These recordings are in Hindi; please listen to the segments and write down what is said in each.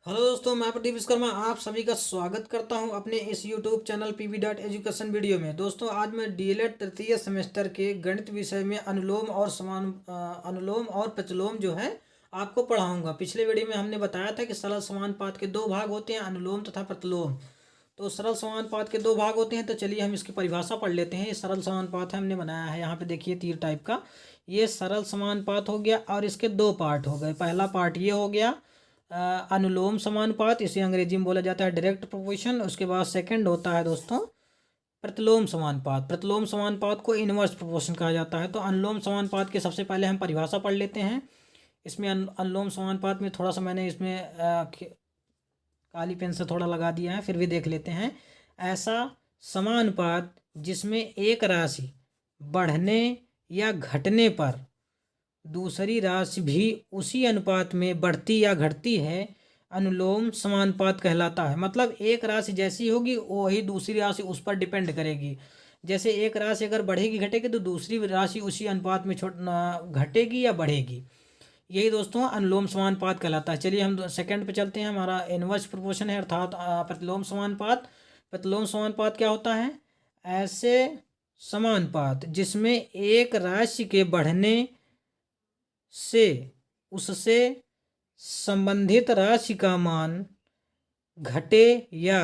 हेलो दोस्तों, मैं प्रदीप विश्वकर्मा आप सभी का स्वागत करता हूं अपने इस यूट्यूब चैनल pv.education वीडियो में। दोस्तों, आज मैं डीएलएड तृतीय सेमेस्टर के गणित विषय में अनुलोम और प्रतिलोम जो है आपको पढ़ाऊंगा। पिछले वीडियो में हमने बताया था कि सरल समानुपात के दो भाग होते हैं, अनुलोम तथा प्रतिलोम। तो सरल समानुपात के दो भाग होते हैं, तो चलिए हम इसकी परिभाषा पढ़ लेते हैं। ये सरल समानुपात है, हमने बनाया है यहाँ पे देखिए तीर टाइप का। ये सरल समानुपात हो गया और इसके दो पार्ट हो गए। पहला पार्ट ये हो गया अनुलोम समानुपात, इसे अंग्रेजी में बोला जाता है डायरेक्ट प्रोपोर्शन। उसके बाद सेकंड होता है दोस्तों प्रतिलोम समानुपात। प्रतिलोम समानुपात को इनवर्स प्रोपोर्शन कहा जाता है। तो अनुलोम समानुपात के सबसे पहले हम परिभाषा पढ़ लेते हैं। इसमें अनुलोम समानुपात में थोड़ा सा मैंने इसमें काली पेन से थोड़ा लगा दिया है, फिर भी देख लेते हैं। ऐसा समानुपात जिसमें एक राशि बढ़ने या घटने पर दूसरी राशि भी उसी अनुपात में बढ़ती या घटती है, अनुलोम समानुपात कहलाता है। मतलब एक राशि जैसी होगी वही दूसरी राशि उस पर डिपेंड करेगी। जैसे एक राशि अगर बढ़ेगी घटेगी तो दूसरी राशि उसी अनुपात में घटेगी या बढ़ेगी। यही दोस्तों अनुलोम समानुपात कहलाता है। चलिए हम सेकंड पे चलते हैं। हमारा इनवर्स प्रोपोर्शन है, अर्थात प्रतिलोम समानुपात। प्रतिलोम समानुपात क्या होता है? ऐसे समानुपात जिसमें एक राशि के बढ़ने से उससे संबंधित राशि का मान घटे या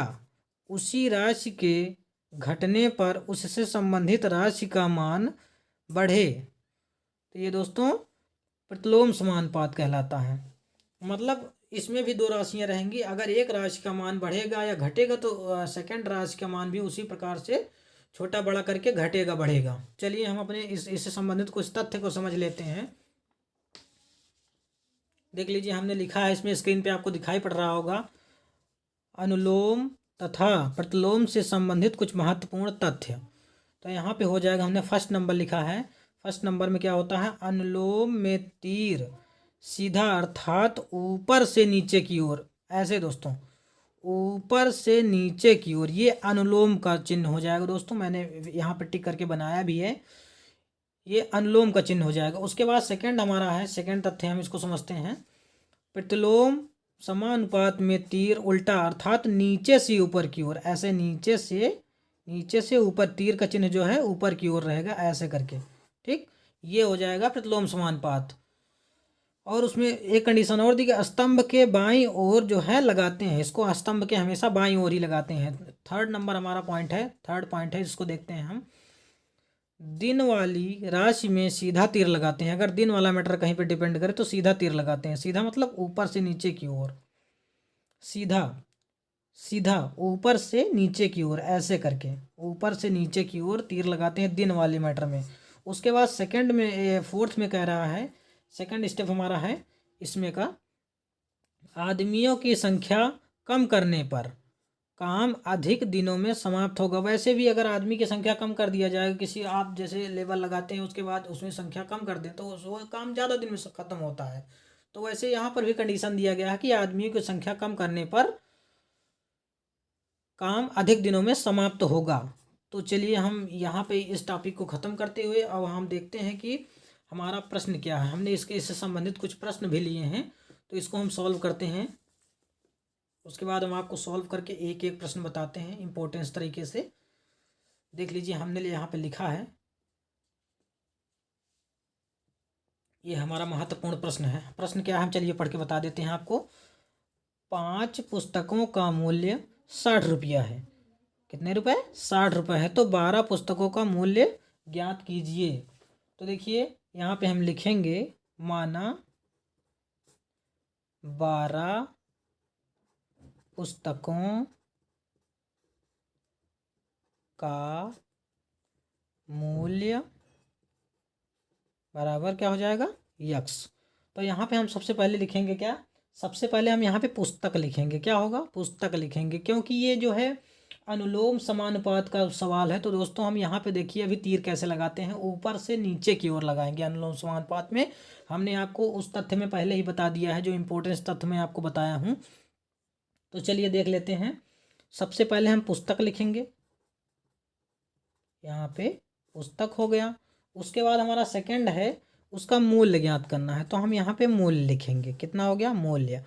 उसी राशि के घटने पर उससे संबंधित राशि का मान बढ़े, तो ये दोस्तों प्रतिलोम समानुपात कहलाता है। मतलब इसमें भी दो राशियां रहेंगी। अगर एक राशि का मान बढ़ेगा या घटेगा तो सेकंड राशि का मान भी उसी प्रकार से छोटा बड़ा करके घटेगा बढ़ेगा। चलिए हम अपने इससे संबंधित कुछ तथ्य को समझ लेते हैं। देख लीजिए, हमने लिखा है इसमें, स्क्रीन पे आपको दिखाई पड़ रहा होगा, अनुलोम तथा प्रतिलोम से संबंधित कुछ महत्वपूर्ण तथ्य। तो यहाँ पे हो जाएगा, हमने फर्स्ट नंबर लिखा है। फर्स्ट नंबर में क्या होता है? अनुलोम में तीर सीधा अर्थात ऊपर से नीचे की ओर, ऐसे दोस्तों ऊपर से नीचे की ओर, ये अनुलोम का चिन्ह हो जाएगा। दोस्तों मैंने यहाँ पे टिक करके बनाया भी है, ये अनुलोम का चिन्ह हो जाएगा। उसके बाद सेकंड हमारा है, सेकंड तथ्य हम इसको समझते हैं। प्रतिलोम समानुपात में तीर उल्टा अर्थात नीचे से ऊपर की ओर, ऐसे नीचे से ऊपर तीर का चिन्ह जो है ऊपर की ओर रहेगा, ऐसे करके। ठीक, ये हो जाएगा प्रतिलोम समानुपात। और उसमें एक कंडीशन और दी कि स्तंभ के बाईं ओर जो है लगाते हैं, इसको स्तंभ के हमेशा बाईं ओर ही लगाते हैं। थर्ड नंबर हमारा पॉइंट है, थर्ड पॉइंट है, इसको देखते हैं हम। दिन वाली राशि में सीधा तीर लगाते हैं। अगर दिन वाला मैटर कहीं पे डिपेंड करे तो सीधा तीर लगाते हैं। सीधा मतलब ऊपर से नीचे की ओर, सीधा सीधा ऊपर से नीचे की ओर, ऐसे करके ऊपर से नीचे की ओर तीर लगाते हैं दिन वाले मैटर में। उसके बाद सेकंड में, फोर्थ में कह रहा है, सेकंड स्टेप हमारा है इसमें का, आदमियों की संख्या कम करने पर काम अधिक दिनों में समाप्त होगा। वैसे भी अगर आदमी की संख्या कम कर दिया जाएगा, किसी आप जैसे लेबर लगाते हैं उसके बाद उसमें संख्या कम कर दें तो वो काम ज़्यादा दिन में ख़त्म होता है। तो वैसे यहाँ पर भी कंडीशन दिया गया है कि आदमियों की संख्या कम करने पर काम अधिक दिनों में समाप्त होगा। तो चलिए हम यहाँ पे इस टॉपिक को ख़त्म करते हुए अब हम देखते हैं कि हमारा प्रश्न क्या है। हमने इससे संबंधित कुछ प्रश्न भी लिए हैं, तो इसको हम सॉल्व करते हैं। उसके बाद हम आपको सॉल्व करके एक एक प्रश्न बताते हैं इम्पोर्टेंस तरीके से। देख लीजिए, हमने यहाँ पे लिखा है, ये हमारा महत्वपूर्ण प्रश्न है। प्रश्न क्या है हम चलिए पढ़ के बता देते हैं आपको। 5 पुस्तकों का मूल्य 60 रुपया है। कितने रुपए? 60 रुपये है। तो 12 पुस्तकों का मूल्य ज्ञात कीजिए। तो देखिए यहाँ पे हम लिखेंगे, माना 12 पुस्तकों का मूल्य बराबर क्या हो जाएगा? यक्स। तो यहाँ पे हम सबसे पहले लिखेंगे क्या? सबसे पहले हम यहाँ पे पुस्तक लिखेंगे। क्या होगा? पुस्तक लिखेंगे, क्योंकि ये जो है अनुलोम समानुपात का सवाल है। तो दोस्तों हम यहाँ पे देखिए अभी तीर कैसे लगाते हैं, ऊपर से नीचे की ओर लगाएंगे अनुलोम समानुपात में। हमने आपको उस तथ्य में पहले ही बता दिया है, जो इम्पोर्टेंस तथ्य मैं आपको बताया हूँ। तो चलिए देख लेते हैं। सबसे पहले हम पुस्तक लिखेंगे, यहाँ पे पुस्तक हो गया। उसके बाद हमारा सेकंड है, उसका मूल्य ज्ञात करना है। तो हम यहाँ पे मूल्य लिखेंगे। कितना हो गया? मूल्य।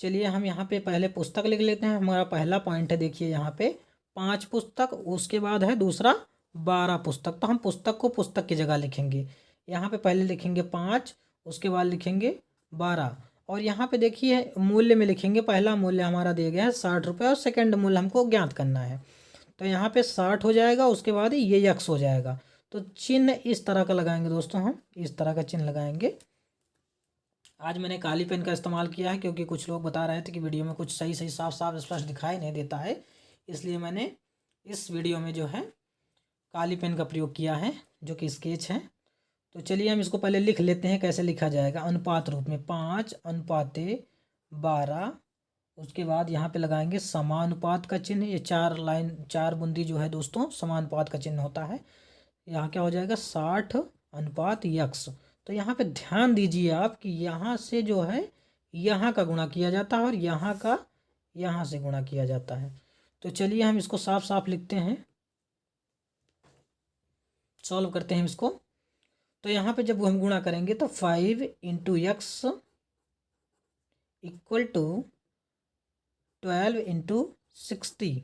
चलिए हम यहाँ पे पहले पुस्तक लिख लेते हैं। हमारा पहला पॉइंट है, देखिए यहाँ पे 5 पुस्तक, उसके बाद है दूसरा 12 पुस्तक। तो हम पुस्तक को पुस्तक की जगह लिखेंगे। यहाँ पे पहले लिखेंगे 5, उसके बाद लिखेंगे 12, और यहाँ पे देखिए मूल्य में लिखेंगे। पहला मूल्य हमारा दिया गया है 60 रुपये और सेकंड मूल्य हमको ज्ञात करना है। तो यहाँ पे 60 हो जाएगा, उसके बाद ये यक्स हो जाएगा। तो चिन्ह इस तरह का लगाएंगे दोस्तों, हम इस तरह का चिन्ह लगाएंगे। आज मैंने काली पेन का इस्तेमाल किया है क्योंकि कुछ लोग बता रहे थे कि वीडियो में कुछ सही सही साफ साफ स्पष्ट दिखाई नहीं देता है, इसलिए मैंने इस वीडियो में जो है काली पेन का प्रयोग किया है, जो कि स्केच है। तो चलिए हम इसको पहले लिख लेते हैं। कैसे लिखा जाएगा? अनुपात रूप में 5:12। उसके बाद यहाँ पे लगाएंगे समानुपात का चिन्ह। ये 4 लाइन 4 बूंदी जो है दोस्तों समानुपात का चिन्ह होता है। यहाँ क्या हो जाएगा? 60:X। तो यहाँ पे ध्यान दीजिए आप कि यहाँ से जो है यहाँ का गुणा किया जाता है और यहाँ का यहाँ से गुणा किया जाता है। तो चलिए हम इसको साफ साफ लिखते हैं, सॉल्व करते हैं इसको। तो यहाँ पे जब हम गुणा करेंगे तो 5 × X = 12 × 60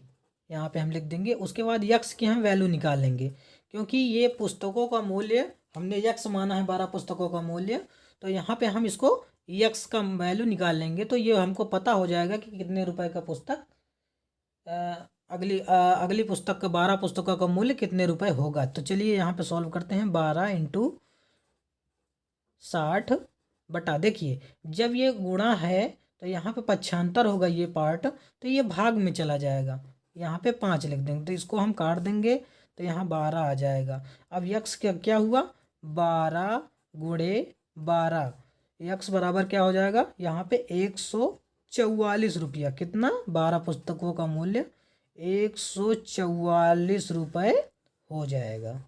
यहाँ पे हम लिख देंगे। उसके बाद यक्स की हम वैल्यू निकालेंगे, क्योंकि ये पुस्तकों का मूल्य हमने यक्स माना है, 12 पुस्तकों का मूल्य। तो यहाँ पे हम इसको यक्स का वैल्यू निकाल लेंगे, तो ये हमको पता हो जाएगा कि कितने रुपए का पुस्तक अगली पुस्तक का 12 पुस्तकों का मूल्य कितने रुपए होगा। तो चलिए यहाँ पे सॉल्व करते हैं। 12 × 60 बटा, देखिए जब ये गुणा है तो यहाँ पे पक्षांतर होगा ये पार्ट, तो ये भाग में चला जाएगा। यहाँ पे 5 लिख देंगे, तो इसको हम काट देंगे, तो यहाँ 12 आ जाएगा। अब यक्स क्या हुआ? 12 × 12, यक्स बराबर क्या हो जाएगा? यहाँ पे 144 रुपया। कितना? 12 पुस्तकों का मूल्य 144 रुपये हो जाएगा।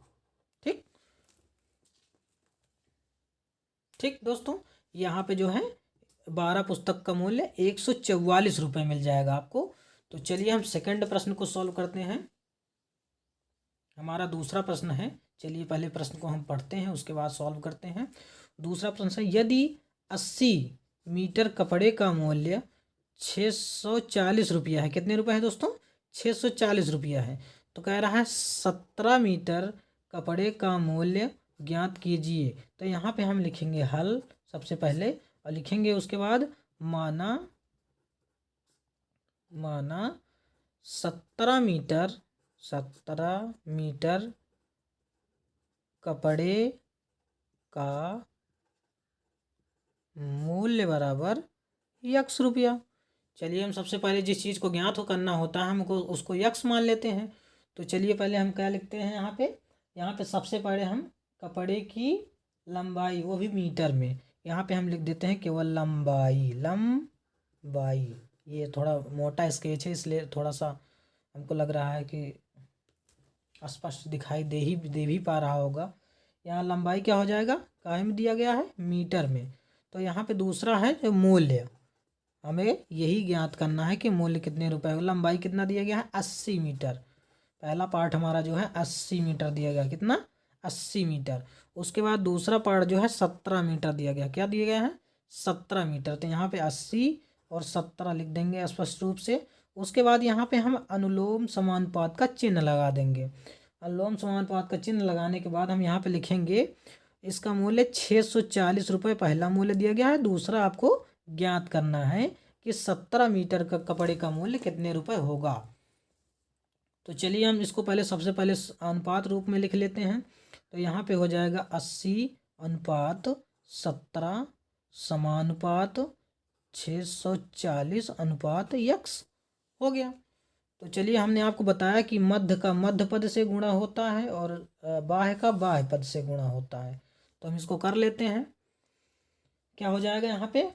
ठीक ठीक दोस्तों, यहाँ पे जो है 12 पुस्तक का मूल्य 144 रुपये मिल जाएगा आपको। तो चलिए हम सेकंड प्रश्न को सॉल्व करते हैं। हमारा दूसरा प्रश्न है। चलिए पहले प्रश्न को हम पढ़ते हैं, उसके बाद सॉल्व करते हैं। दूसरा प्रश्न है, यदि 80 मीटर कपड़े का मूल्य 640 रुपया है। कितने रुपए है दोस्तों? 640 रुपया है। तो कह रहा है 17 मीटर कपड़े का मूल्य ज्ञात कीजिए। तो यहाँ पे हम लिखेंगे हल सबसे पहले, और लिखेंगे उसके बाद माना 17 मीटर कपड़े का मूल्य बराबर यक्स रुपया। चलिए हम सबसे पहले जिस चीज़ को ज्ञात हो करना होता है हमको उसको यक्स मान लेते हैं। तो चलिए पहले हम क्या लिखते हैं यहाँ पे सबसे पहले हम कपड़े की लंबाई, वो भी मीटर में, यहाँ पे हम लिख देते हैं केवल लंबाई। ये थोड़ा मोटा स्केच है, इसलिए थोड़ा सा हमको लग रहा है कि स्पष्ट दिखाई दे भी पा रहा होगा। यहाँ लंबाई क्या हो जाएगा? काहे में दिया गया है? मीटर में। तो यहाँ पे दूसरा है जो मूल्य, हमें यही ज्ञात करना है कि मूल्य कितने रुपए है। लंबाई कितना दिया गया है? 80 मीटर। पहला पार्ट हमारा जो है 80 मीटर दिया गया। कितना? 80 मीटर। उसके बाद दूसरा पार्ट जो है 17 मीटर दिया गया। क्या दिया गया है? 17 मीटर। तो यहाँ पे 80 और 17 लिख देंगे स्पष्ट रूप से। उसके बाद यहाँ पे हम अनुलोम समानुपात का चिन्ह लगा देंगे। अनुलोम समानुपात का चिन्ह लगाने के बाद हम यहाँ पे लिखेंगे इसका मूल्य 640 रुपये पहला मूल्य दिया गया है। दूसरा आपको ज्ञात करना है कि 17 मीटर का कपड़े का मूल्य कितने रुपए होगा। तो चलिए हम इसको पहले सबसे पहले अनुपात रूप में लिख लेते हैं। तो यहाँ पे हो जाएगा 80:17 समानुपात 640 यक्स हो गया। तो चलिए हमने आपको बताया कि मध्य का मध्य पद से गुणा होता है और बाह्य का बाह्य पद से गुणा होता है। तो हम इसको कर लेते हैं। क्या हो जाएगा यहाँ पे?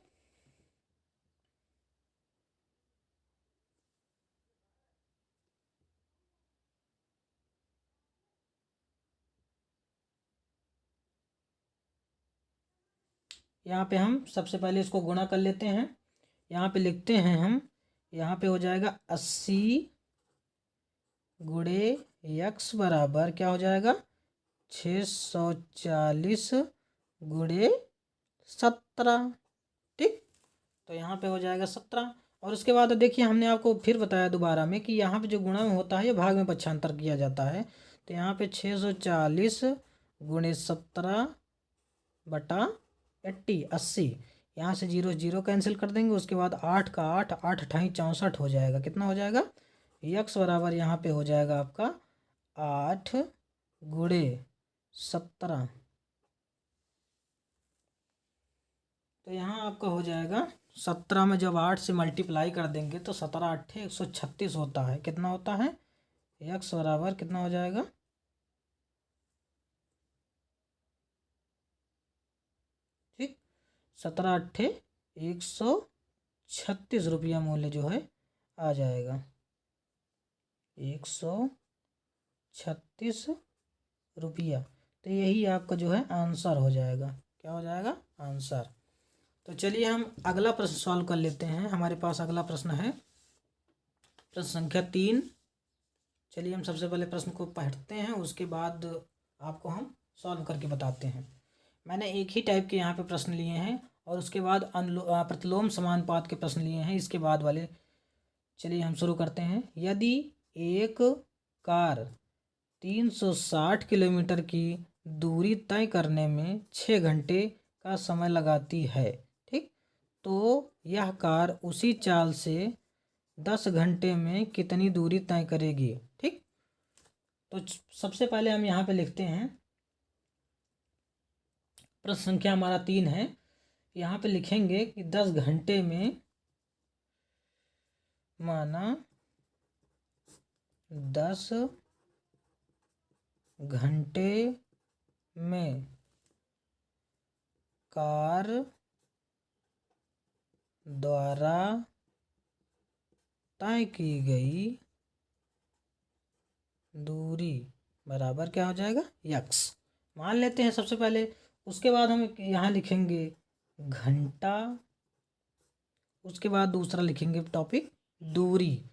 यहाँ पे हम सबसे पहले इसको गुणा कर लेते हैं। यहाँ पे लिखते हैं हम, यहाँ पे हो जाएगा 80 × यक्स बराबर क्या हो जाएगा? 640 × 17। ठीक। तो यहाँ पे हो जाएगा 17। और उसके बाद देखिए हमने आपको फिर बताया दोबारा में कि यहाँ पे जो गुणा में होता है ये भाग में पक्षांतर किया जाता है। तो यहाँ पे 640 गुणे 17 बटा 80। यहाँ से जीरो जीरो कैंसिल कर देंगे। उसके बाद 8 का 8, 8 अठाई 64 हो जाएगा। कितना हो जाएगा? यक्स बराबर यहाँ पे हो जाएगा आपका 8 गुणे 17। तो यहाँ आपका हो जाएगा 17 में जब 8 से मल्टीप्लाई कर देंगे तो 17 अट्ठे 136 होता है। कितना होता है? यक्स बराबर कितना हो जाएगा? ठीक, 17 अट्ठे 136 रुपया मूल्य जो है आ जाएगा। 136 रुपया। तो यही आपका जो है आंसर हो जाएगा। क्या हो जाएगा? आंसर। तो चलिए हम अगला प्रश्न सॉल्व कर लेते हैं। हमारे पास अगला प्रश्न है प्रश्न संख्या 3। चलिए हम सबसे पहले प्रश्न को पढ़ते हैं, उसके बाद आपको हम सॉल्व करके बताते हैं। मैंने एक ही टाइप के यहाँ पे प्रश्न लिए हैं और उसके बाद प्रतिलोम समानुपात के प्रश्न लिए हैं इसके बाद वाले। चलिए हम शुरू करते हैं। यदि एक कार 360 किलोमीटर की दूरी तय करने में 6 घंटे का समय लगाती है, ठीक, तो यह कार उसी चाल से 10 घंटे में कितनी दूरी तय करेगी? ठीक, तो सबसे पहले हम यहाँ पे लिखते हैं प्रश्न संख्या हमारा 3 है। यहाँ पे लिखेंगे कि 10 घंटे में, माना 10 घंटे में कार द्वारा तय की गई दूरी बराबर क्या हो जाएगा? यक्स मान लेते हैं सबसे पहले। उसके बाद हम यहाँ लिखेंगे घंटा, उसके बाद दूसरा लिखेंगे टॉपिक दूरी।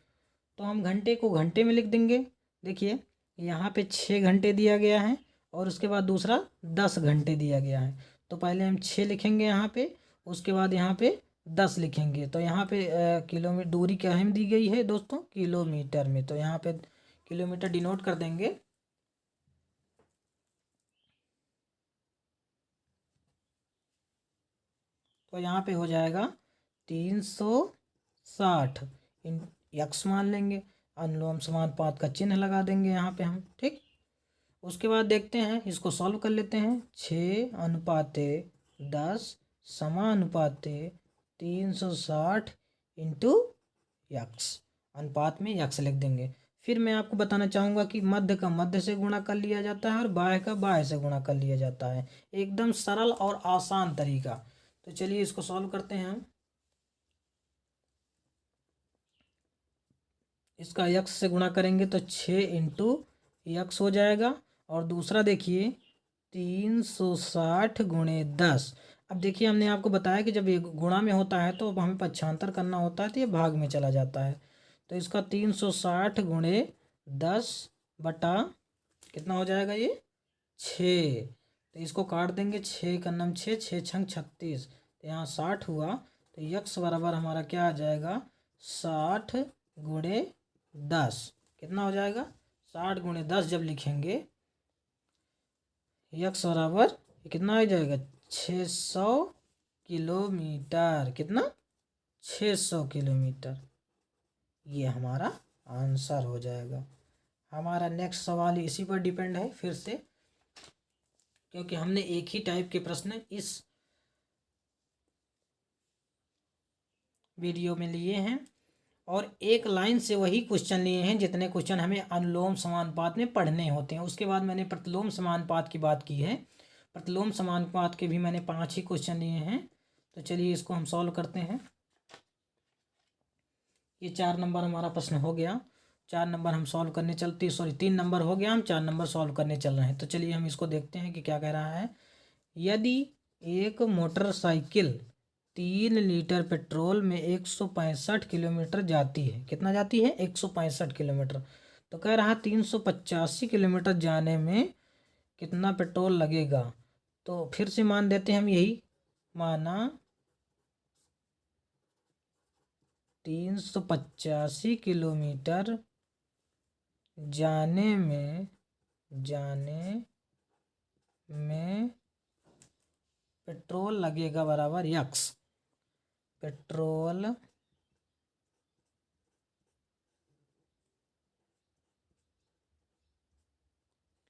तो हम घंटे को घंटे में लिख देंगे। देखिए यहाँ पे 6 घंटे दिया गया है और उसके बाद दूसरा 10 घंटे दिया गया है। तो पहले हम 6 लिखेंगे यहाँ पे, उसके बाद यहाँ पे 10 लिखेंगे। तो यहाँ पे किलोमीटर दूरी क्या है दी गई है दोस्तों? किलोमीटर में। तो यहाँ पे किलोमीटर डिनोट कर देंगे। तो यहाँ पे हो जाएगा 360 इन यक्स मान लेंगे, अनुलोम समानुपात का चिन्ह लगा देंगे यहाँ पे हम। ठीक, उसके बाद देखते हैं, इसको सॉल्व कर लेते हैं। 6:10 समानुपाते 360 इंटू यक्स, अनुपात में यक्स लिख देंगे। फिर मैं आपको बताना चाहूँगा कि मध्य का मध्य से गुणा कर लिया जाता है और बाह्य का बाह्य से गुणा कर लिया जाता है। एकदम सरल और आसान तरीका। तो चलिए इसको सॉल्व करते हैं हम। इसका यक्स से गुणा करेंगे तो 6 इंटू यक्स हो जाएगा। और दूसरा देखिए 360 गुणे 10। अब देखिए हमने आपको बताया कि जब ये गुणा में होता है तो हमें पक्षांतर करना होता है तो ये भाग में चला जाता है। तो इसका 360 गुणे 10 बटा कितना हो जाएगा? ये 6। तो इसको काट देंगे, 6 का नम 6, 6 छंग 36। तो यहाँ 60 हुआ। तो यक्स बराबर हमारा क्या आ जाएगा? 60 गुणे 10। कितना हो जाएगा? 60 गुणे 10 जब लिखेंगे यक्स बराबर कितना आ जाएगा? 600 किलोमीटर। कितना? 600 किलोमीटर। ये हमारा आंसर हो जाएगा। हमारा नेक्स्ट सवाल इसी पर डिपेंड है फिर से, क्योंकि हमने एक ही टाइप के प्रश्न इस वीडियो में लिए हैं और एक लाइन से वही क्वेश्चन लिए हैं जितने क्वेश्चन हमें अनुलोम समानुपात में पढ़ने होते हैं। उसके बाद मैंने प्रतिलोम समानुपात की बात की है। प्रतिलोम समानुपात के भी मैंने 5 ही क्वेश्चन लिए हैं। तो चलिए इसको हम सॉल्व करते हैं। ये 4 नंबर हमारा प्रश्न हो गया। 4 नंबर हम सॉल्व करने चलते, सॉरी 3 नंबर हो गया, हम 4 नंबर सॉल्व करने चल रहे हैं। तो चलिए हम इसको देखते हैं कि क्या कह रहा है। यदि एक मोटरसाइकिल 3 लीटर पेट्रोल में 165 किलोमीटर जाती है, कितना जाती है? 165 किलोमीटर। तो कह रहा 385 किलोमीटर जाने में कितना पेट्रोल लगेगा? तो फिर से मान देते हैं हम यही, माना 385 किलोमीटर जाने में पेट्रोल लगेगा बराबर यक्स। पेट्रोल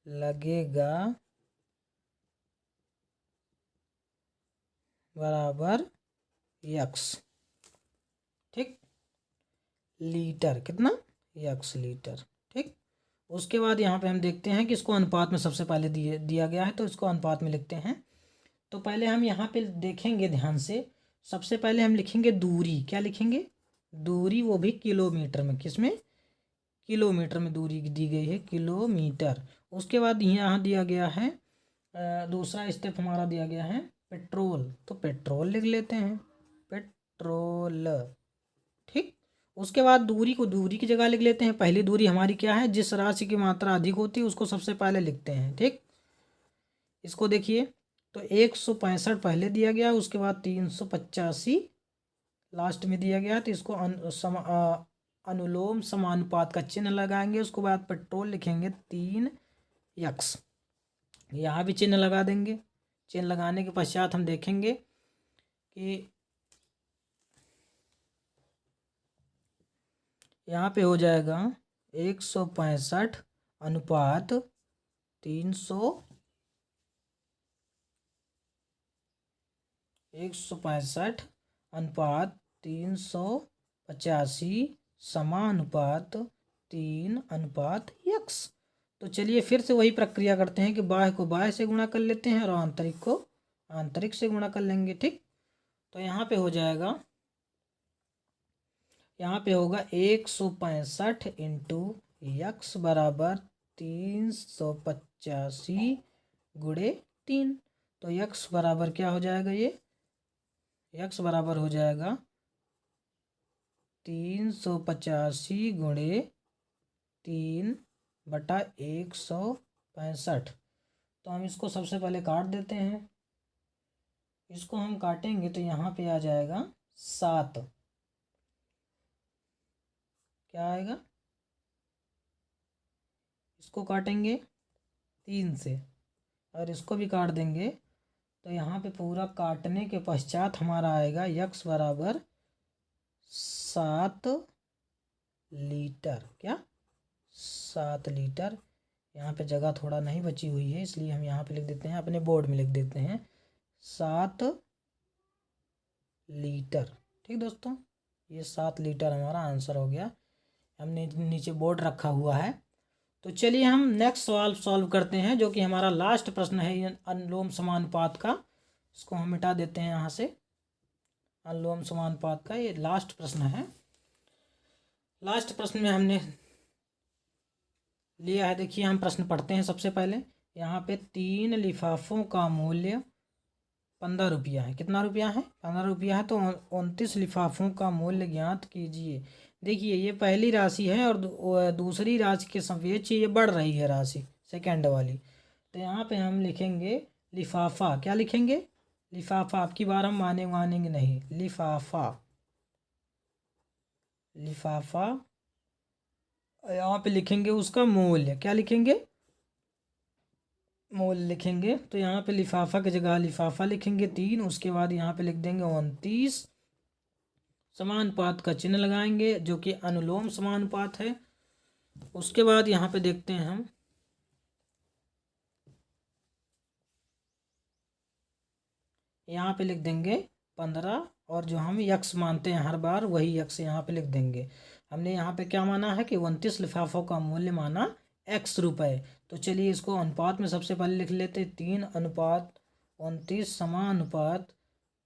लगेगा बराबर यक्स। ठीक, लीटर कितना, यक्स लीटर। ठीक, उसके बाद यहाँ पे हम देखते हैं कि इसको अनुपात में सबसे पहले दिया गया है, तो इसको अनुपात में लिखते हैं। तो पहले हम यहाँ पे देखेंगे ध्यान से, सबसे पहले हम लिखेंगे दूरी। क्या लिखेंगे, दूरी, वो भी किलोमीटर में। किसमें, किलोमीटर में दूरी दी गई है, किलोमीटर। उसके बाद यहाँ दिया गया है दूसरा स्टेप हमारा दिया गया है पेट्रोल, तो पेट्रोल लिख लेते हैं, पेट्रोल। ठीक, उसके बाद दूरी को दूरी की जगह लिख लेते हैं। पहली दूरी हमारी क्या है, जिस राशि की मात्रा अधिक होती है उसको सबसे पहले लिखते हैं। ठीक, इसको देखिए, तो 165 पहले दिया गया, उसके बाद 385 लास्ट में दिया गया, तो इसको अनुलोम समानुपात का चिन्ह लगाएंगे। उसके बाद पेट्रोल लिखेंगे 3x, यहाँ भी चिन्ह लगा देंगे। चिन्ह लगाने के पश्चात हम देखेंगे कि यहाँ पे हो जाएगा 165 अनुपात 165 अनुपात 385 समानुपात 3:x। तो चलिए फिर से वही प्रक्रिया करते हैं कि बाह्य को बाह्य से गुणा कर लेते हैं और आंतरिक को आंतरिक से गुणा कर लेंगे। ठीक, तो यहाँ पे हो जाएगा, यहाँ पे होगा 165 इंटू यक्स बराबर 385 गुणे 3। तो यक्स बराबर क्या हो जाएगा, ये यक्स बराबर हो जाएगा 385 गुणे 3/165। तो हम इसको सबसे पहले काट देते हैं। इसको हम काटेंगे तो यहाँ पे आ जाएगा 7। क्या आएगा, इसको काटेंगे 3 से और इसको भी काट देंगे, तो यहाँ पे पूरा काटने के पश्चात हमारा आएगा यक्स बराबर 7 लीटर। क्या, 7 लीटर। यहाँ पे जगह थोड़ा नहीं बची हुई है, इसलिए हम यहाँ पे लिख देते हैं, अपने बोर्ड में लिख देते हैं 7 लीटर। ठीक दोस्तों, ये 7 लीटर हमारा आंसर हो गया। हमने नीचे बोर्ड रखा हुआ है। तो चलिए हम नेक्स्ट सवाल सॉल्व करते हैं, जो कि हमारा लास्ट प्रश्न है ये अनुलोम समानुपात का। इसको हम मिटा देते हैं यहाँ से, अनुलोम समानुपात का ये लास्ट प्रश्न है। लास्ट प्रश्न में हमने लिया है, देखिए हम प्रश्न पढ़ते हैं सबसे पहले। यहाँ पे 3 लिफाफों का मूल्य 15 रुपया है। कितना रुपया है, 15 रुपया है। तो 29 लिफाफों का मूल्य ज्ञात कीजिए। देखिए ये पहली राशि है और दूसरी राशि के सापेक्ष ये बढ़ रही है राशि, सेकंड वाली। तो यहाँ पे हम लिखेंगे लिफाफा। क्या लिखेंगे, लिफाफा। आपकी बार हम मानेंगे नहीं, लिफाफा, लिफाफा। यहाँ पे लिखेंगे उसका मूल्य। क्या लिखेंगे, मूल्य लिखेंगे। तो यहाँ पे लिफाफा की जगह लिफाफा लिखेंगे 3। उसके बाद यहाँ पे लिख देंगे 29, समानुपात का चिन्ह लगाएंगे जो कि अनुलोम समानुपात है। उसके बाद यहाँ पे देखते हैं हम, यहाँ पे लिख देंगे 15 और जो हम यक्स मानते हैं हर बार वही यक्स यहाँ पे लिख देंगे। हमने यहाँ पे क्या माना है कि 29 लिफाफों का मूल्य माना x रुपये। तो चलिए इसको अनुपात में सबसे पहले लिख लेते, 3:29 समानुपात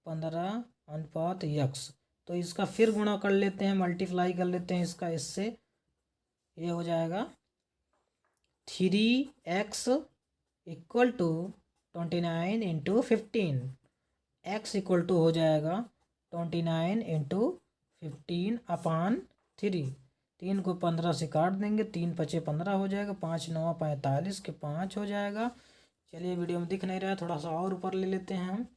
15:x। तो इसका फिर गुणा कर लेते हैं, मल्टीप्लाई कर लेते हैं इसका इससे। ये हो जाएगा 3x equal to 29 into 15। x equal to हो जाएगा 29 इंटू 15/3। 3 को 15 से काट देंगे, 3×5 15 हो जाएगा, 5×9 45 के 5 हो जाएगा। चलिए वीडियो में दिख नहीं रहा है, थोड़ा सा और ऊपर ले लेते हैं हम।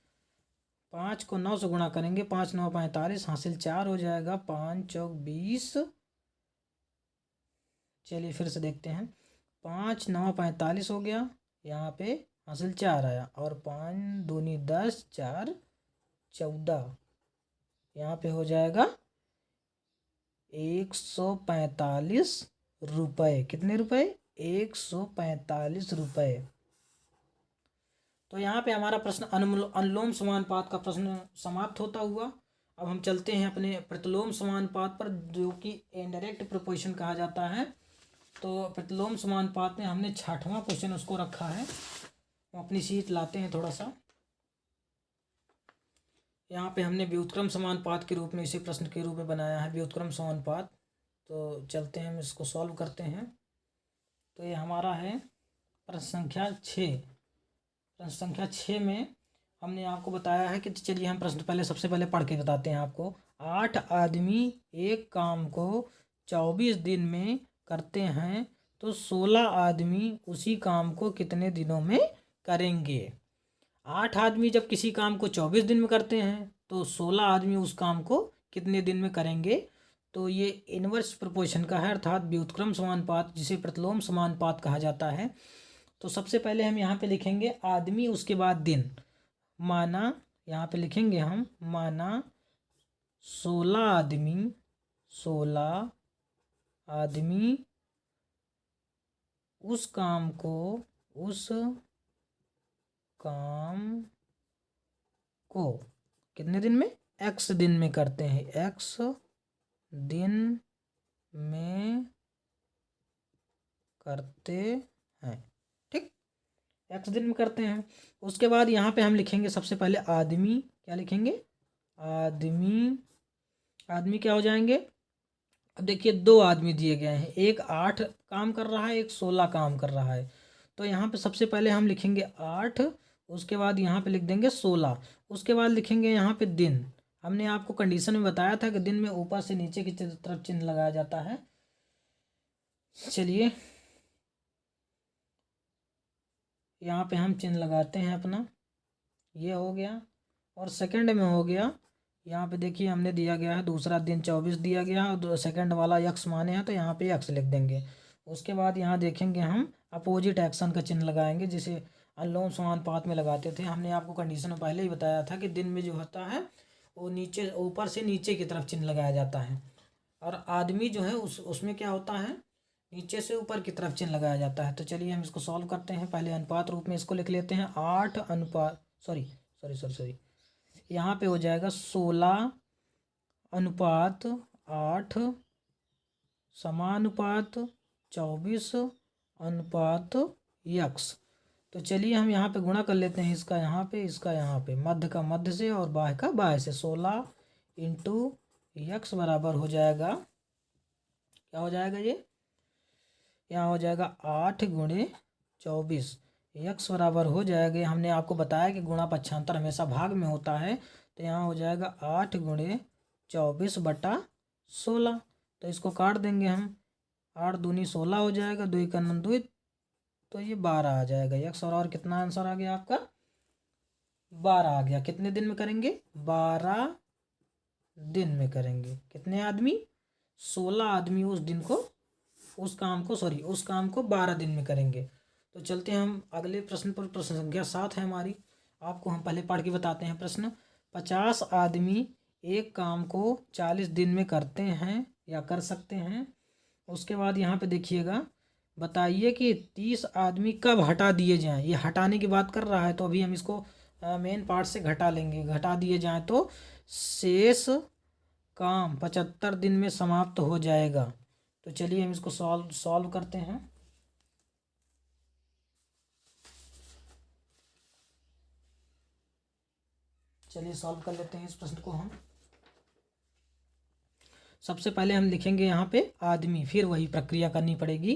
5 को 9 से गुणा करेंगे, 5 9 45, हासिल 4 हो जाएगा, 5 चौक 20। चलिए फिर से देखते हैं, 5 9 45 हो गया, यहाँ पे हासिल 4 आया, और 5 दूनी 10, 4 14, यहाँ पे हो जाएगा 145 रुपये। कितने रुपए? 145 रुपये। तो यहाँ पे हमारा प्रश्न अनुलोम समानुपात का प्रश्न समाप्त होता हुआ। अब हम चलते हैं अपने प्रतिलोम समानुपात पर, जो कि इनडायरेक्ट प्रोपोर्शन कहा जाता है। तो प्रतिलोम समानुपात में हमने 6वां क्वेश्चन उसको रखा है। हम अपनी शीट लाते हैं थोड़ा सा। यहाँ पे हमने व्युत्क्रम समानुपात के रूप में इसे प्रश्न के रूप में बनाया है, व्युत्क्रम समानुपात। तो चलते हैं, हम इसको सॉल्व करते हैं। तो ये हमारा है प्रश्न संख्या 6। प्रश्न संख्या 6 में हमने आपको बताया है कि, चलिए हम प्रश्न पहले सबसे पहले पढ़ के बताते हैं आपको। 8 आदमी एक काम को 24 दिन में करते हैं, तो 16 आदमी उसी काम को कितने दिनों में करेंगे? 8 आदमी जब किसी काम को 24 दिन में करते हैं, तो 16 आदमी उस काम को कितने दिन में करेंगे? तो ये इनवर्स प्रोपोर्शन का है, अर्थात व्युत्क्रम समानुपात, जिसे प्रतिलोम समानुपात कहा जाता है। तो सबसे पहले हम यहाँ पे लिखेंगे आदमी, उसके बाद दिन। माना, यहाँ पे लिखेंगे हम, माना 16 आदमी उस काम को कितने दिन में? x दिन में करते हैं, x दिन में करते हैं। ठीक, x दिन में करते हैं। उसके बाद यहाँ पे हम लिखेंगे सबसे पहले आदमी। क्या लिखेंगे? आदमी क्या हो जाएंगे? अब देखिए, 2 आदमी दिए गए हैं, एक 8 काम कर रहा है, एक 16 काम कर रहा है। तो यहाँ पे सबसे पहले हम लिखेंगे 8, उसके बाद यहाँ पे लिख देंगे 16, उसके बाद लिखेंगे यहाँ पे दिन। हमने आपको कंडीशन में बताया था कि दिन में ऊपर से नीचे की तरफ चिन्ह लगाया जाता है। चलिए यहाँ पे हम चिन्ह लगाते हैं अपना, ये हो गया। और सेकंड में हो गया, यहाँ पे देखिए हमने दिया गया है दूसरा दिन 24 दिया गया है, और सेकंड वाला यक्स माने हैं, तो यहाँ पे यक्स लिख देंगे। उसके बाद यहाँ देखेंगे हम अपोजिट एक्शन का चिन्ह लगाएंगे, जिसे अनुलोम समानुपात में लगाते थे। हमने आपको कंडीशन में पहले ही बताया था कि दिन में जो होता है वो नीचे, ऊपर से नीचे की तरफ चिन्ह लगाया जाता है, और आदमी जो है उसमें क्या होता है, नीचे से ऊपर की तरफ चिन्ह लगाया जाता है। तो चलिए हम इसको सॉल्व करते हैं। पहले अनुपात रूप में इसको लिख लेते हैं, 8 अनुपात सॉरी यहाँ पे हो जाएगा 16 अनुपात 8 समानुपात 24 अनुपात यक्स। तो चलिए हम यहाँ पे गुणा कर लेते हैं, इसका यहाँ पे, इसका यहाँ पे, मध्य का मध्य से और बाह्य का बाह्य से। 16 इंटू यक्स बराबर हो जाएगा, क्या हो जाएगा ये? यहाँ हो जाएगा 8 गुणे 24। यक्स बराबर हो जाएगा, हमने आपको बताया कि गुणा पक्षांतर हमेशा भाग में होता है। तो यहाँ हो जाएगा 8 गुणे 24 बटा 16। तो इसको काट देंगे हम, 8 दूनी 16 हो जाएगा, 2 का 2, तो ये 12 आ जाएगा यक्स। और कितना आंसर आ गया आपका? 12 आ गया। कितने दिन में करेंगे? 12 दिन में करेंगे। कितने आदमी? 16 आदमी उस काम को 12 दिन में करेंगे। तो चलते हैं हम अगले प्रश्न पर। प्रश्न संख्या 7 है हमारी। आपको हम पहले पढ़ के बताते हैं प्रश्न। 50 आदमी एक काम को 40 दिन में करते हैं या कर सकते हैं। उसके बाद यहाँ पे देखिएगा, बताइए कि 30 आदमी कब हटा दिए जाएं। ये हटाने की बात कर रहा है, तो अभी हम इसको मेन पार्ट से घटा लेंगे। घटा दिए जाएं तो शेष काम 75 दिन में समाप्त हो जाएगा। तो चलिए हम इसको सॉल्व करते हैं। चलिए सॉल्व कर लेते हैं इस प्रश्न को हम। सबसे पहले हम लिखेंगे यहाँ पे आदमी, फिर वही प्रक्रिया करनी पड़ेगी।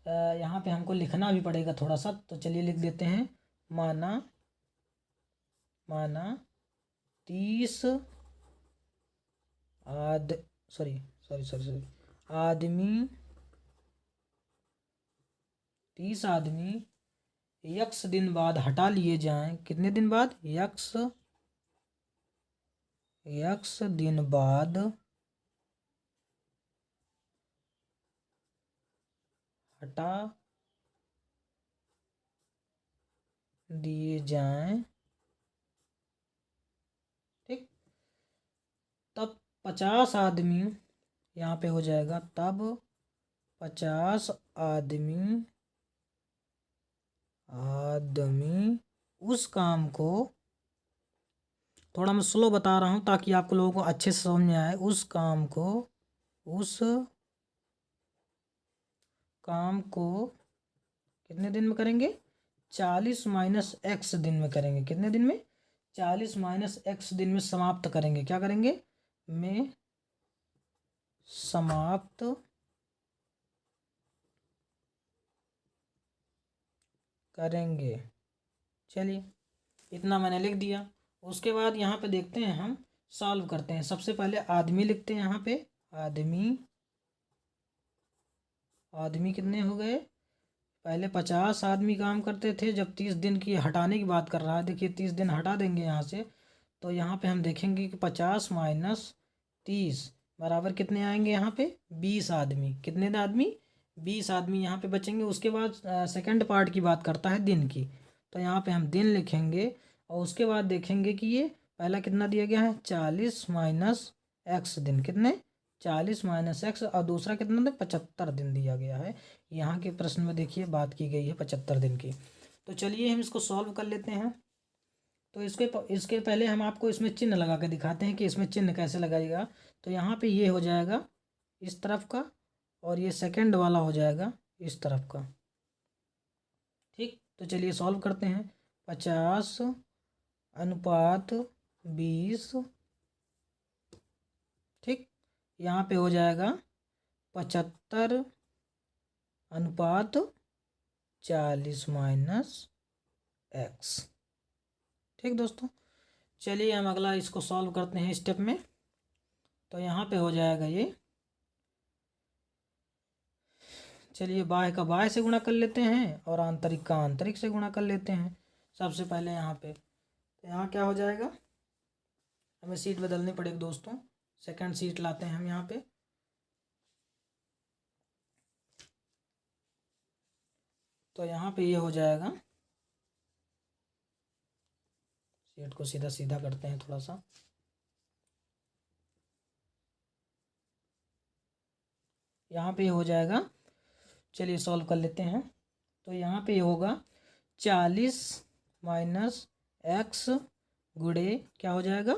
यहाँ पे हमको लिखना भी पड़ेगा थोड़ा सा, तो चलिए लिख देते हैं। माना 30 आदमी 30 आदमी यक्स दिन बाद हटा लिए जाएं। कितने दिन बाद? यक्स x दिन बाद हटा दिए जाएं, ठीक। तब 50 आदमी यहाँ पे हो जाएगा, तब 50 आदमी उस काम को, थोड़ा मैं स्लो बता रहा हूँ ताकि आपको लोगों को अच्छे से समझ में आए, उस काम को कितने दिन में करेंगे? 40 माइनस एक्स दिन में करेंगे। कितने दिन में? 40 माइनस एक्स दिन में समाप्त करेंगे। क्या करेंगे? में समाप्त करेंगे। चलिए, इतना मैंने लिख दिया। उसके बाद यहाँ पे देखते हैं, हम सॉल्व करते हैं। सबसे पहले आदमी लिखते हैं यहाँ पे। आदमी कितने हो गए? पहले 50 आदमी काम करते थे, जब 30 दिन की हटाने की बात कर रहा है। देखिए 30 दिन हटा देंगे यहाँ से, तो यहाँ पे हम देखेंगे कि 50 माइनस 30 बराबर कितने आएंगे? यहाँ पे 20 आदमी। कितने आदमी? 20 आदमी यहाँ पे बचेंगे। उसके बाद सेकंड पार्ट की बात करता है दिन की, तो यहाँ पे हम दिन लिखेंगे और उसके बाद देखेंगे कि ये पहला कितना दिया गया है? 40 माइनस एक्स दिन। कितने? 40 माइनस एक्स। और दूसरा कितना दिन? 75 दिन दिया गया है। यहाँ के प्रश्न में देखिए बात की गई है 75 दिन की। तो चलिए हम इसको सॉल्व कर लेते हैं। तो इसके पहले हम आपको इसमें चिन्ह लगा के दिखाते हैं कि इसमें चिन्ह कैसे लगाएगा। तो यहाँ पे ये हो जाएगा इस तरफ का, और ये सेकंड वाला हो जाएगा इस तरफ का, ठीक। तो चलिए सॉल्व करते हैं। 50 अनुपात 20, ठीक। यहाँ पे हो जाएगा 75 अनुपात 40 माइनस एक्स, ठीक दोस्तों। चलिए हम अगला इसको सॉल्व करते हैं स्टेप में। तो यहाँ पे हो जाएगा ये, चलिए बाह्य का बाह्य से गुणा कर लेते हैं और आंतरिक का आंतरिक से गुणा कर लेते हैं। सबसे पहले यहाँ पे, तो यहाँ क्या हो जाएगा? हमें सीट बदलनी पड़ेगी दोस्तों। सेकंड सीट लाते हैं हम यहाँ पे। तो यहाँ पे ये हो जाएगा, सीट को सीधा सीधा करते हैं थोड़ा सा। यहाँ पे हो जाएगा, चलिए सॉल्व कर लेते हैं। तो यहाँ पे होगा 40 माइनस एक्स गुणे क्या हो जाएगा?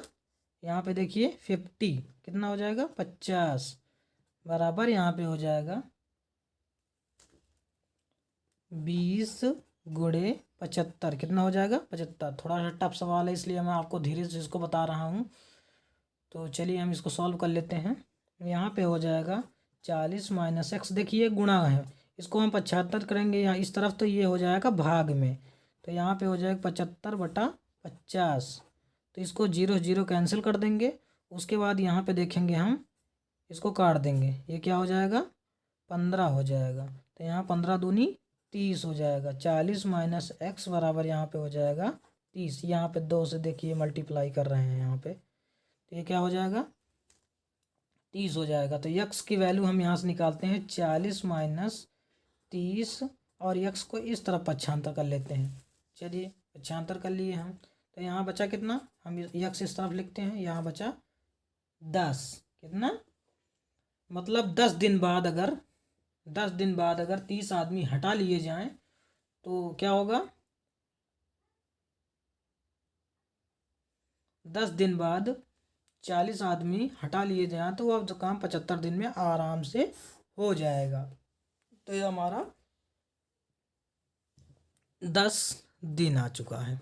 यहाँ पे देखिए 50 कितना हो जाएगा? 50 बराबर यहाँ पे हो जाएगा 20 गुणे 75। कितना हो जाएगा? 75। थोड़ा सा टफ सवाल है इसलिए मैं आपको धीरे से इसको बता रहा हूँ। तो चलिए हम इसको सॉल्व कर लेते हैं। यहाँ पे हो जाएगा 40 माइनस एक्स, देखिए गुणा है, इसको हम 75 करेंगे यहाँ इस तरफ, तो ये हो जाएगा भाग में। तो यहाँ पे हो जाएगा 75 बटा 50। तो इसको 0 0 कैंसिल कर देंगे। उसके बाद यहाँ पे देखेंगे हम, इसको काट देंगे, ये क्या हो जाएगा? 15 हो जाएगा। तो यहाँ 15 दूनी 30 हो जाएगा। 40 माइनस एक्स बराबर यहाँ पे हो जाएगा 30। यहाँ पे 2 से देखिए मल्टीप्लाई कर रहे हैं यहाँ पे, तो ये क्या हो जाएगा? 30 हो जाएगा। तो यक्स की वैल्यू हम यहाँ से निकालते हैं 40 माइनस 30, और यक्स को इस तरफ पक्षांतर कर लेते हैं। चलिए पक्षांतर कर लिए हम। तो यहाँ बचा कितना? हम यक्स इस तरफ लिखते हैं, यहाँ बचा 10। कितना? मतलब 10 दिन बाद अगर 30 आदमी हटा लिए जाएं तो क्या होगा? 10 दिन बाद 40 आदमी हटा लिए जाएं तो अब काम 75 दिन में आराम से हो जाएगा। तो ये हमारा 10 दिन आ चुका है।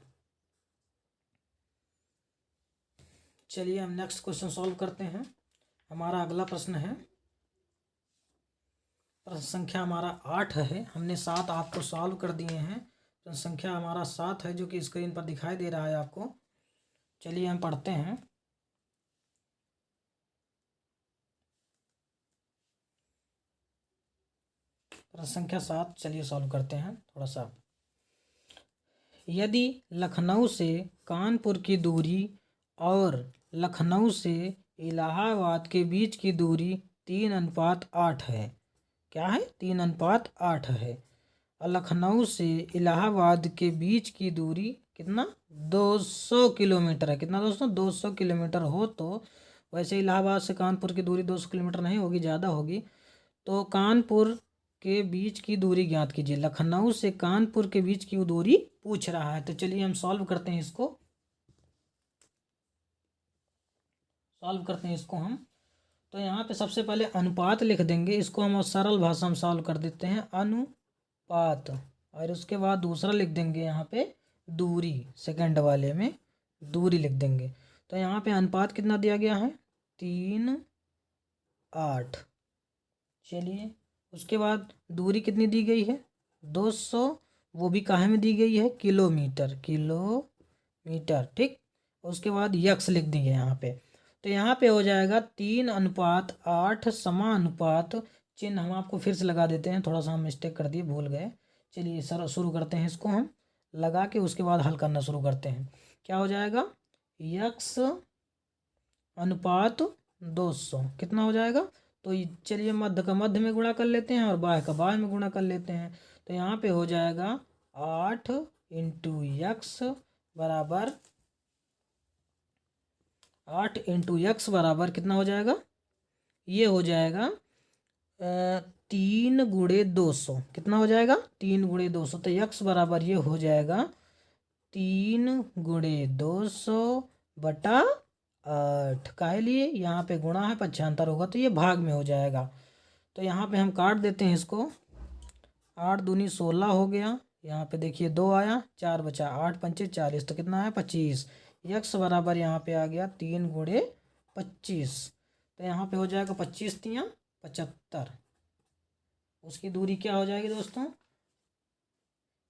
चलिए हम नेक्स्ट क्वेश्चन सॉल्व करते हैं। हमारा अगला प्रश्न है, प्रश्न संख्या हमारा 8 है। हमने 7 आपको सॉल्व कर दिए हैं। प्रश्न संख्या हमारा 7 है, जो कि स्क्रीन पर दिखाई दे रहा है आपको। चलिए हम पढ़ते हैं। प्रश्न संख्या 7 चलिए सॉल्व करते हैं थोड़ा सा। यदि लखनऊ से कानपुर की दूरी और लखनऊ से इलाहाबाद के बीच की दूरी 3:8 है। क्या है? 3:8 है। और लखनऊ से इलाहाबाद के बीच की दूरी कितना? 200 किलोमीटर है। कितना दोस्तों? 200 किलोमीटर हो तो वैसे इलाहाबाद से कानपुर की दूरी 200 किलोमीटर नहीं होगी, ज़्यादा होगी। तो कानपुर के बीच की दूरी ज्ञात कीजिए। लखनऊ से कानपुर के बीच की दूरी पूछ रहा है। तो चलिए हम सॉल्व करते हैं इसको। हम तो यहाँ पे सबसे पहले अनुपात लिख देंगे। इसको हम सरल भाषा में सॉल्व कर देते हैं, अनुपात। और उसके बाद दूसरा लिख देंगे यहाँ पे दूरी, सेकंड वाले में दूरी लिख देंगे। तो यहाँ पे अनुपात कितना दिया गया है? 3:8। चलिए उसके बाद दूरी कितनी दी गई है? 200। वो भी काहे में दी गई है? किलोमीटर। ठीक। उसके बाद यक्स लिख देंगे यहाँ पे। तो यहाँ पे हो जाएगा 3:8 समानुपात। चिन्ह हम आपको फिर से लगा देते हैं, थोड़ा सा हम मिस्टेक कर दिए, भूल गए। चलिए सर शुरू करते हैं, इसको हम लगा के उसके बाद हल करना शुरू करते हैं। क्या हो जाएगा? यक्स अनुपात 200 कितना हो जाएगा? तो चलिए मध्य का मध्य में गुणा कर लेते हैं और बाह्य का बाह्य में गुणा कर लेते हैं। तो यहाँ पे हो जाएगा 8 इंटू यक्स बराबर 8 इंटू यक्स बराबर कितना हो जाएगा? ये हो जाएगा 3 × 200। कितना हो जाएगा? 3 × 200। तो यक्स बराबर ये हो जाएगा 3 × 200 बटा 8। काहे लिए? यहाँ पे गुणा है, पक्षांतर होगा तो ये भाग में हो जाएगा। तो यहाँ पे हम काट देते हैं इसको। 8 दूनी 16 हो गया। यहाँ पे देखिए 2 आया, 4 बचा, 8 पंचे 40। तो कितना है? 25। यक्स बराबर यहाँ पे आ गया 3 × 25। तो यहाँ पे हो जाएगा 25 × 75। उसकी दूरी क्या हो जाएगी दोस्तों?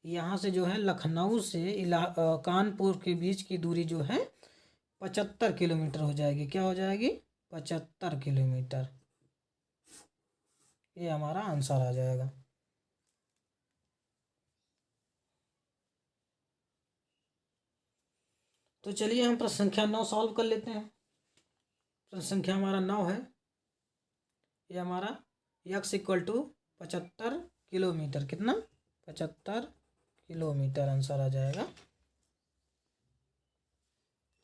यहाँ से जो है लखनऊ से कानपुर के बीच की दूरी जो है 75 किलोमीटर हो जाएगी। क्या हो जाएगी? 75 किलोमीटर। ये हमारा आंसर आ जाएगा। तो चलिए हम प्रश्न संख्या 9 सॉल्व कर लेते हैं। प्रश्न संख्या हमारा 9 है। ये हमारा यक्स इक्वल टू 75 किलोमीटर। कितना? 75 किलोमीटर आंसर आ जाएगा।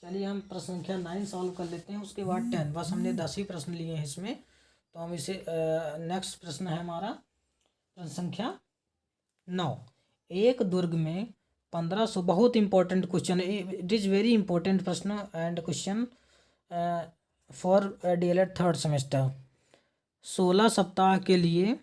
चलिए हम प्रश्न संख्या 9 सॉल्व कर लेते हैं, उसके बाद 10। बस हमने 10 ही प्रश्न लिए हैं इसमें। तो हम इसे नेक्स्ट प्रश्न है हमारा प्रश्न संख्या 9। एक दुर्ग में 1500, बहुत important question, it is very important प्रश्न and question for DLED third semester. 16 सप्ताह के लिए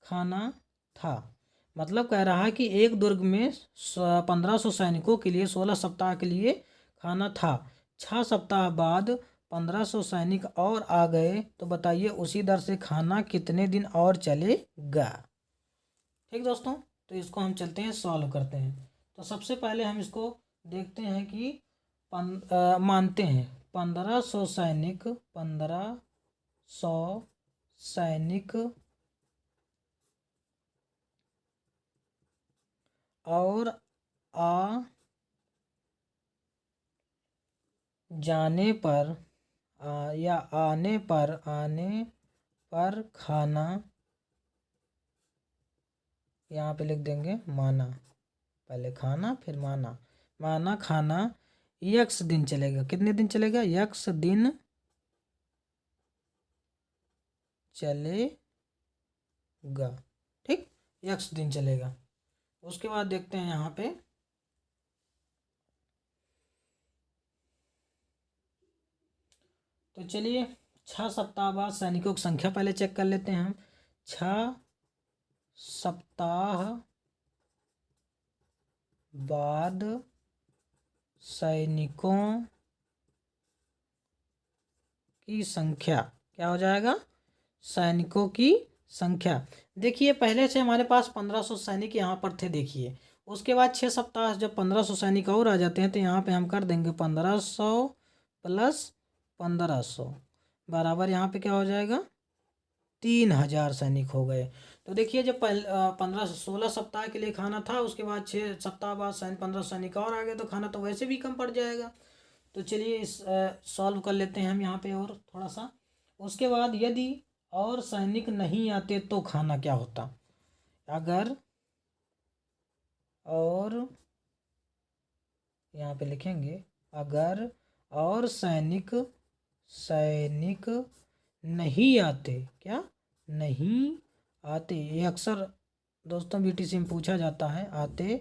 खाना था। मतलब कह रहा है कि एक दुर्ग में 1500 सैनिकों के लिए 16 सप्ताह के लिए खाना था। 6 सप्ताह बाद 1500 सैनिक और आ गए, तो बताइए उसी दर से खाना कितने दिन और चलेगा। ठीक दोस्तों, तो इसको हम चलते हैं सॉल्व करते हैं। तो सबसे पहले हम इसको देखते हैं कि मानते हैं 1500 सैनिक, 1500 सैनिक और आ जाने पर या आने पर खाना, यहाँ पे लिख देंगे माना। पहले खाना फिर माना खाना यक्स दिन चलेगा। कितने दिन चलेगा? यक्स दिन चलेगा। ठीक, यक्स दिन चलेगा। उसके बाद देखते हैं यहाँ पे तो चलिए 6 सप्ताह बाद सैनिकों की संख्या पहले चेक कर लेते हैं हम। 6 सप्ताह बाद सैनिकों की संख्या क्या हो जाएगा? सैनिकों की संख्या। देखिए पहले से हमारे पास 1500 सैनिक यहाँ पर थे। देखिए उसके बाद 6 सप्ताह जब 1500 सैनिक और आ जाते हैं तो यहाँ पे हम कर देंगे 1500 प्लस 1500 बराबर यहाँ पे क्या हो जाएगा? 3000 सैनिक हो गए। तो देखिए जब 16 सप्ताह के लिए खाना था, उसके बाद 6 सप्ताह बाद 1500 सैनिक और आ गए, तो खाना तो वैसे भी कम पड़ जाएगा। तो चलिए इस सॉल्व कर लेते हैं हम यहाँ पे और थोड़ा सा। उसके बाद यदि और सैनिक नहीं आते तो खाना क्या होता। अगर और यहाँ पे लिखेंगे अगर और सैनिक नहीं आते, क्या नहीं आते, ये अक्सर दोस्तों बीटीसी में पूछा जाता है। आते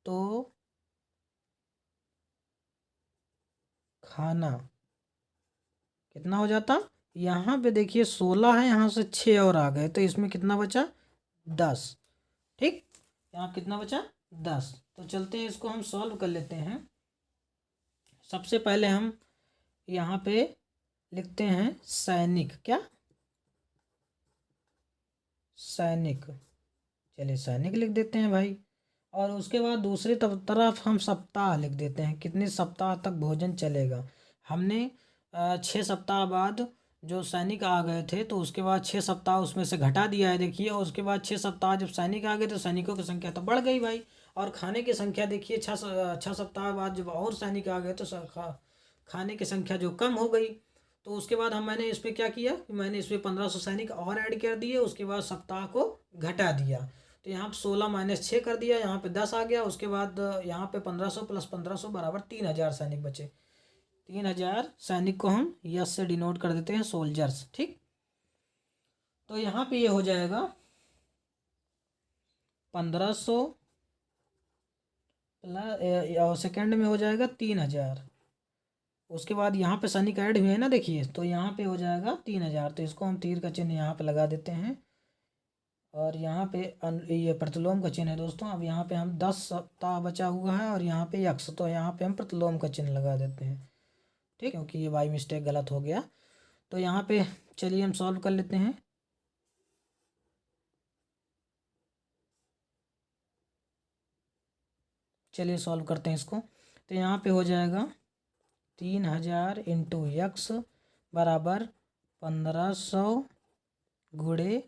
तो खाना कितना हो जाता। यहाँ पे देखिए 16 है, यहाँ से 6 और आ गए तो इसमें कितना बचा 10। ठीक, यहाँ कितना बचा 10। तो चलते हैं इसको हम सॉल्व कर लेते हैं। सबसे पहले हम यहाँ पे लिखते हैं सैनिक, क्या सैनिक, चलिए सैनिक लिख देते हैं भाई। और उसके बाद दूसरी तरफ हम सप्ताह लिख देते हैं, कितने सप्ताह तक भोजन चलेगा। हमने 6 सप्ताह बाद जो सैनिक आ गए थे तो उसके बाद 6 सप्ताह उसमें से घटा दिया है देखिए। और उसके बाद 6 सप्ताह जब सैनिक आ गए तो सैनिकों की संख्या तो बढ़ गई भाई। और खाने की संख्या देखिए 6 सप्ताह बाद जब और सैनिक आ गए तो खाने की संख्या जो कम हो गई। तो उसके बाद मैंने इस पर क्या किया कि मैंने इसमें 1500 सैनिक और ऐड कर दिए। उसके बाद सप्ताह को घटा दिया तो यहाँ पे 16 माइनस 6 कर दिया, यहाँ पे 10 आ गया। उसके बाद यहाँ पे 1500 प्लस 1500 बराबर 3000 सैनिक बचे। 3000 सैनिक को हम यस से डिनोट कर देते हैं, सोल्जर्स। ठीक, तो यहाँ पे ये हो जाएगा 1500 प्लस सेकेंड में हो जाएगा 3000। उसके बाद यहाँ पे सैनिक ऐड हुए हैं ना देखिए, तो यहाँ पे हो जाएगा 3000। तो इसको हम तीर का चिन्ह यहाँ पे लगा देते हैं। और यहाँ पे ये प्रतिलोम का चिन्ह है दोस्तों। अब यहाँ पे हम 10 सप्ताह बचा हुआ है और यहाँ पे यक्स, तो यहाँ पे हम प्रतिलोम का चिन्ह लगा देते हैं। ठीक, क्योंकि ये बाई मिस्टेक गलत हो गया। तो यहाँ पे चलिए हम सॉल्व कर लेते हैं। चलिए सॉल्व करते हैं इसको। तो यहाँ पे हो जाएगा 3000 इंटू यक्स बराबर 1500 गुणे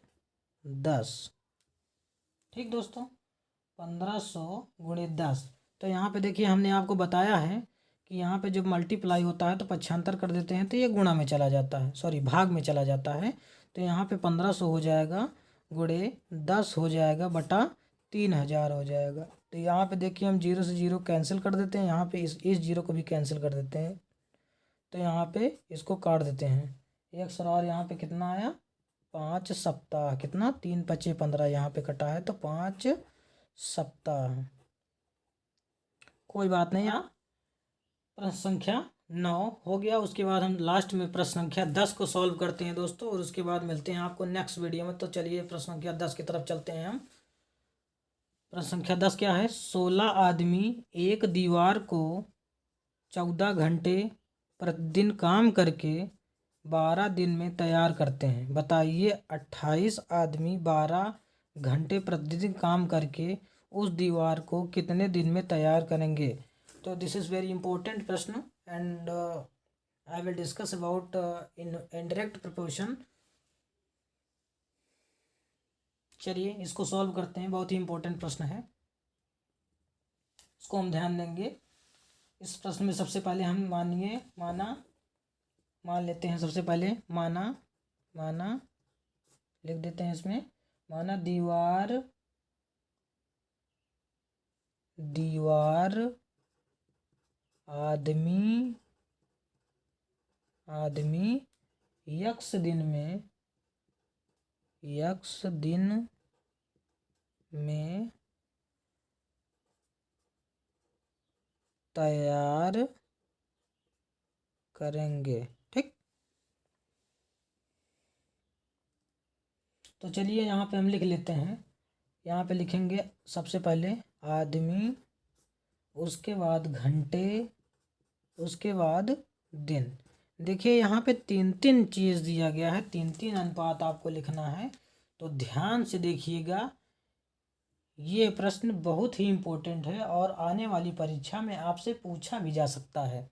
10। ठीक दोस्तों, 1500 गुणे 10। तो यहाँ पे देखिए हमने आपको बताया है कि यहाँ पे जब मल्टीप्लाई होता है तो पक्षांतर कर देते हैं तो ये गुणा में चला जाता है, सॉरी भाग में चला जाता है। तो यहाँ पे 1500 हो जाएगा गुणे 10 हो जाएगा बटा 3000 हो जाएगा। तो यहाँ पे देखिए हम 0 से 0 कैंसिल कर देते हैं, यहाँ पे इस 0 को भी कैंसिल कर देते हैं। तो यहाँ पे इसको काट देते हैं एक सर। और यहाँ पे कितना आया 5 सप्ताह, कितना 3 पचे 15 यहाँ पे कटा है तो 5 सप्ताह। कोई बात नहीं, यहाँ प्रश्न संख्या 9 हो गया। उसके बाद हम लास्ट में प्रश्न संख्या 10 को सॉल्व करते हैं दोस्तों, और उसके बाद मिलते हैं आपको नेक्स्ट वीडियो में। तो चलिए प्रश्न संख्या 10 की तरफ चलते हैं हम। प्रश्न संख्या 10 क्या है। 16 आदमी एक दीवार को 14 घंटे प्रतिदिन काम करके 12 दिन में तैयार करते हैं। बताइए 28 आदमी 12 घंटे प्रतिदिन काम करके उस दीवार को कितने दिन में तैयार करेंगे। तो दिस इज़ वेरी इंपॉर्टेंट प्रश्न and I will discuss about in indirect proportion. चलिए इसको सॉल्व करते हैं, बहुत ही इंपॉर्टेंट प्रश्न है, इसको हम ध्यान देंगे। इस प्रश्न में सबसे पहले हम मान लेते हैं। सबसे पहले माना लिख देते हैं इसमें। माना दीवार आदमी यक्स दिन में तैयार करेंगे। ठीक, तो चलिए यहाँ पे हम लिख लेते हैं। यहाँ पे लिखेंगे सबसे पहले आदमी, उसके बाद घंटे, उसके बाद दिन। देखिए यहाँ पे 3-3 चीज़ दिया गया है, 3-3 अनुपात आपको लिखना है। तो ध्यान से देखिएगा, ये प्रश्न बहुत ही इम्पोर्टेंट है और आने वाली परीक्षा में आपसे पूछा भी जा सकता है।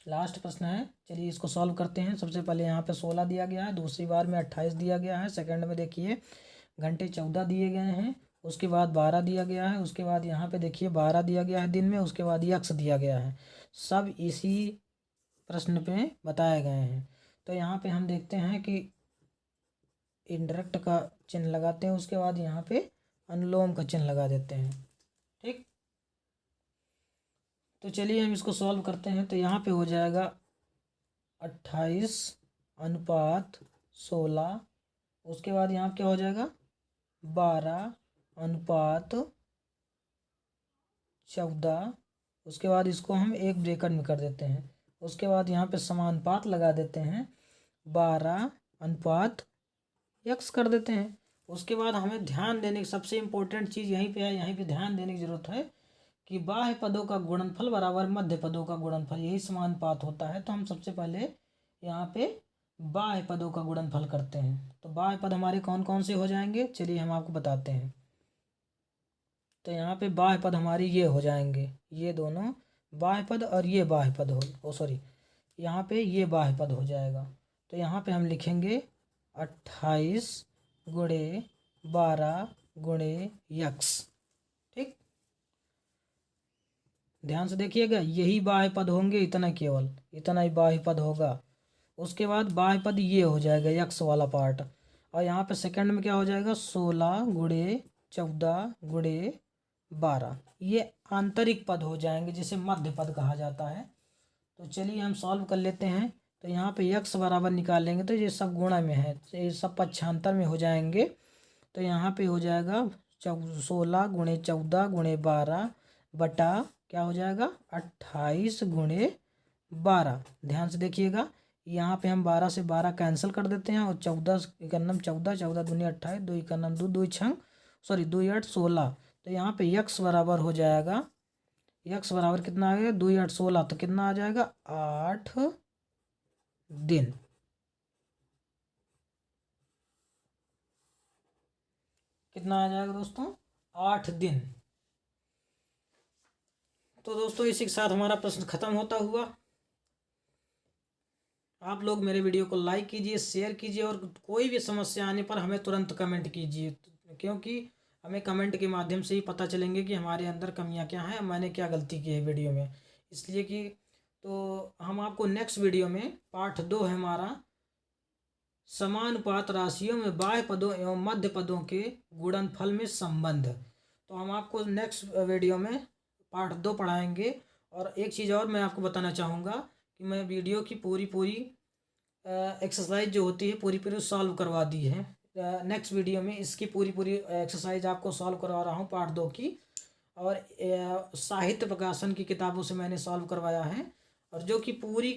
लास्ट प्रश्न है, चलिए इसको सॉल्व करते हैं। सबसे पहले यहाँ पे 16 दिया गया है, दूसरी बार में 28 दिया गया है, सेकंड में देखिए घंटे 14 दिए गए हैं, उसके बाद 12 दिया गया है, उसके बाद यहाँ पे देखिए 12 दिया गया है दिन में, उसके बाद यक्स दिया गया है। सब इसी प्रश्न पे बताए गए हैं। तो यहाँ पे हम देखते हैं कि इंडरेक्ट का चिन्ह लगाते हैं, उसके बाद यहाँ पे अनुलोम का चिन्ह लगा देते हैं। ठीक, तो चलिए हम इसको सॉल्व करते हैं। तो यहाँ पे हो जाएगा 28:16। उसके बाद यहाँ क्या हो जाएगा 12:14। उसके बाद इसको हम एक ब्रैकेट में कर देते हैं। उसके बाद यहाँ पे समानुपात लगा देते हैं, 12:x कर देते हैं। उसके बाद हमें ध्यान देने की सबसे इम्पोर्टेंट चीज़ यहीं पे है, यहीं पे ध्यान देने की ज़रूरत है कि बाह्य पदों का गुणनफल बराबर मध्य पदों का गुणनफल, यही समानुपात होता है। तो हम सबसे पहले यहाँ पे बाह्य पदों का गुणनफल करते हैं। तो बाह्य पद हमारे कौन कौन से हो जाएंगे, चलिए हम आपको बताते हैं। तो यहाँ पे बाह्य पद हमारे ये हो जाएंगे, ये दोनों बाह्य पद और ये बाह्य पद हो सॉरी यहाँ पे ये बाह्य पद हो जाएगा। तो यहाँ पे हम लिखेंगे 28 गुणे 12 गुणे यक्स। ठीक, ध्यान से देखिएगा, यही बाह्य पद होंगे, इतना केवल इतना ही बाह्य पद होगा। उसके बाद बाह्य पद ये हो जाएगा यक्स वाला पार्ट, और यहाँ पे सेकंड में क्या हो जाएगा 16 गुणे 14 गुणे 12, ये आंतरिक पद हो जाएंगे जिसे मध्य पद कहा जाता है। तो चलिए हम सॉल्व कर लेते हैं। तो यहाँ पे यक्स बराबर निकालेंगे तो ये सब गुणा में है, तो ये सब पक्षांतर में हो जाएंगे। तो यहाँ पे हो जाएगा 16 गुणे 14 गुणे 12 बटा क्या हो जाएगा 28 गुणे 12। ध्यान से देखिएगा, यहाँ पे हम 12 से 12 कैंसिल कर देते हैं, और 14 इकन्नम 14, 14 दूनी 28, 2 इकन्नम 2, 2 छंग सॉरी 2 8 16। तो यहाँ पे यक्स बराबर हो जाएगा, यक्स बराबर कितना आ गया 2 8 16, तो कितना आ जाएगा 8 दिन। कितना आ जाएगा दोस्तों 8 दिन। तो दोस्तों इसी के साथ हमारा प्रश्न खत्म होता हुआ। आप लोग मेरे वीडियो को लाइक कीजिए, शेयर कीजिए, और कोई भी समस्या आने पर हमें तुरंत कमेंट कीजिए, क्योंकि हमें कमेंट के माध्यम से ही पता चलेंगे कि हमारे अंदर कमियां क्या हैं, मैंने क्या गलती की है वीडियो में। इसलिए कि तो हम आपको नेक्स्ट वीडियो में पार्ट 2 है हमारा, समानुपात राशियों में बाह्य पदों एवं मध्य पदों के गुणनफल में संबंध। तो हम आपको नेक्स्ट वीडियो में पार्ट 2 पढ़ाएंगे। और एक चीज़ और मैं आपको बताना चाहूँगा कि मैं वीडियो की पूरी एक्सरसाइज जो होती है पूरी सॉल्व करवा दी है। नेक्स्ट वीडियो में इसकी पूरी एक्सरसाइज आपको सॉल्व करवा रहा हूँ पार्ट 2 की, और साहित्य प्रकाशन की किताबों से मैंने सॉल्व करवाया है, और जो कि पूरी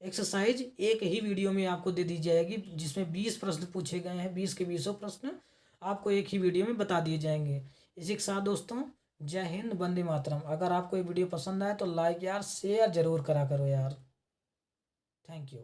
एक्सरसाइज एक ही वीडियो में आपको दे दी जाएगी, जिसमें 20 प्रश्न पूछे गए हैं, 20 के 20 प्रश्न आपको एक ही वीडियो में बता दिए जाएंगे। इसी के साथ दोस्तों जय हिंद, वंदे मातरम। अगर आपको ये वीडियो पसंद आए तो लाइक यार शेयर जरूर करा करो यार। Thank you.